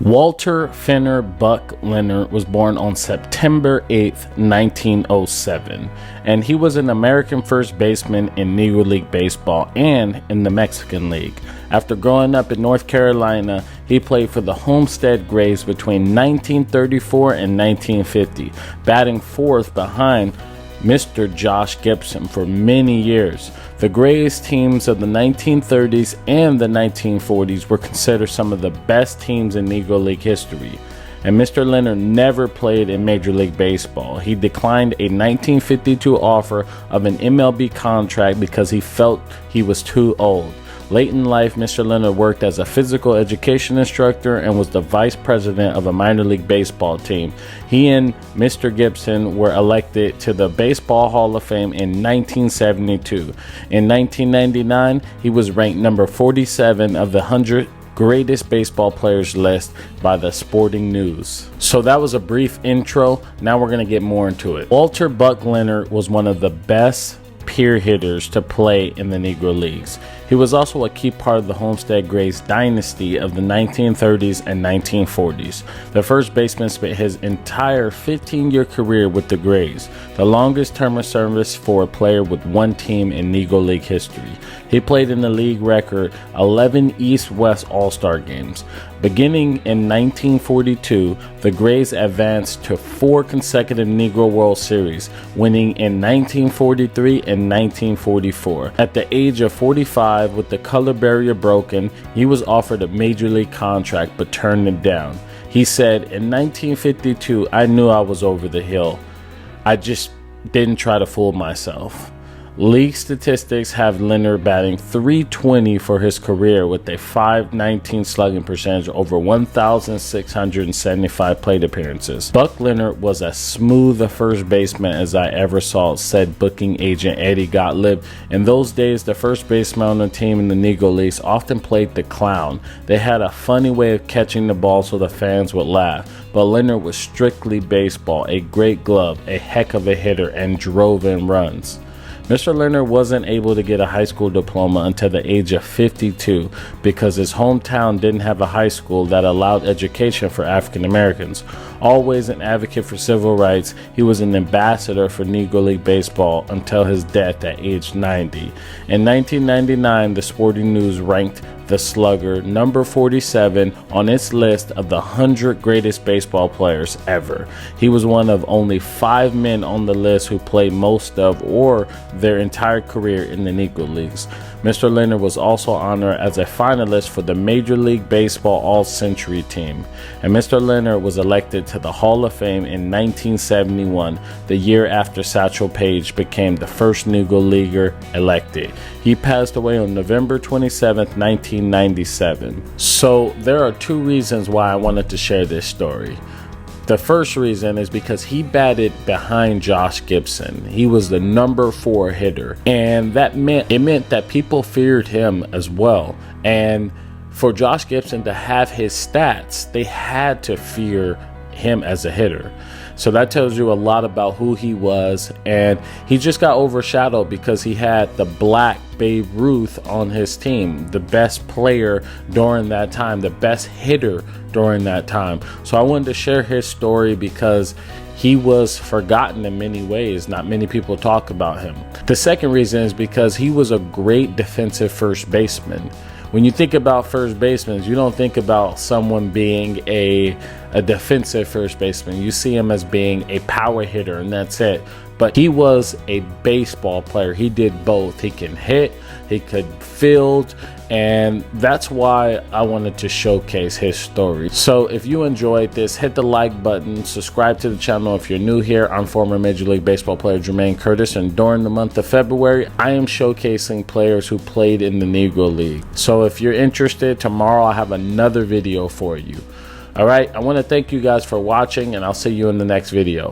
Walter Fenner Buck Leonard was born on September 8th, 1907, and he was an American first baseman in Negro League Baseball and in the Mexican League. After growing up in North Carolina, he played for the Homestead Grays between 1934 and 1950, batting fourth behind Mr. Josh Gibson for many years. The Grays teams of the 1930s and the 1940s were considered some of the best teams in Negro League history. And Mr. Leonard never played in Major League Baseball. He declined a 1952 offer of an MLB contract because he felt he was too old. Late in life, Mr. Leonard worked as a physical education instructor and was the vice president of a minor league baseball team. He and Mr. Gibson were elected to the Baseball Hall of Fame in 1972. In 1999, he was ranked number 47 of the 100 greatest baseball players list by the Sporting News. So that was a brief intro. Now we're going to get more into it. Walter Buck Leonard was one of the best peer hitters to play in the Negro Leagues. He was also a key part of the Homestead Grays dynasty of the 1930s and 1940s. The first baseman spent his entire 15-year career with the Grays, the longest term of service for a player with one team in Negro League history. He played in the league record 11 East-West All-Star games. Beginning in 1942, the Grays advanced to 4 consecutive Negro World Series, winning in 1943 and 1944. At the age of 45, with the color barrier broken, he was offered a major league contract but turned it down. He said, "In 1952, I knew I was over the hill. I just didn't try to fool myself." League statistics have Leonard batting .320 for his career with a .519 slugging percentage over 1,675 plate appearances. Buck Leonard was as smooth a first baseman as I ever saw, said booking agent Eddie Gottlieb. In those days, the first baseman on the team in the Negro Leagues often played the clown. They had a funny way of catching the ball so the fans would laugh. But Leonard was strictly baseball, a great glove, a heck of a hitter, and drove in runs. Mr. Leonard wasn't able to get a high school diploma until the age of 52 because his hometown didn't have a high school that allowed education for African Americans. Always an advocate for civil rights, he was an ambassador for Negro League Baseball until his death at age 90. In 1999, the Sporting News ranked the slugger number 47 on its list of the 100 greatest baseball players ever. He was one of only 5 men on the list who played most of or their entire career in the Negro Leagues. Mr. Leonard was also honored as a finalist for the Major League Baseball All-Century team, and Mr. Leonard was elected to the Hall of Fame in 1971, the year after Satchel Paige became the first Negro Leaguer elected. He passed away on November 27, 1997. So there are 2 reasons why I wanted to share this story. The first reason is because he batted behind Josh Gibson. He was the number 4 hitter, and that meant that people feared him as well. And for Josh Gibson to have his stats, they had to fear him as a hitter. So that tells you a lot about who he was, and he just got overshadowed because he had the black Babe Ruth on his team, the best player during that time, the best hitter during that time. So I wanted to share his story because he was forgotten in many ways. Not many people talk about him. The second reason is because he was a great defensive first baseman. When you think about first basemen, you don't think about someone being a defensive first baseman. You see him as being a power hitter, and that's it. But he was a baseball player. He did both. He can hit, he could field, and that's why I wanted to showcase his story. So if you enjoyed this, hit the like button, subscribe to the channel if you're new here. I'm former Major League Baseball player Jermaine Curtis, and during the month of February, I am showcasing players who played in the Negro League. So if you're interested, tomorrow I'll have another video for you. All right, I want to thank you guys for watching, and I'll see you in the next video.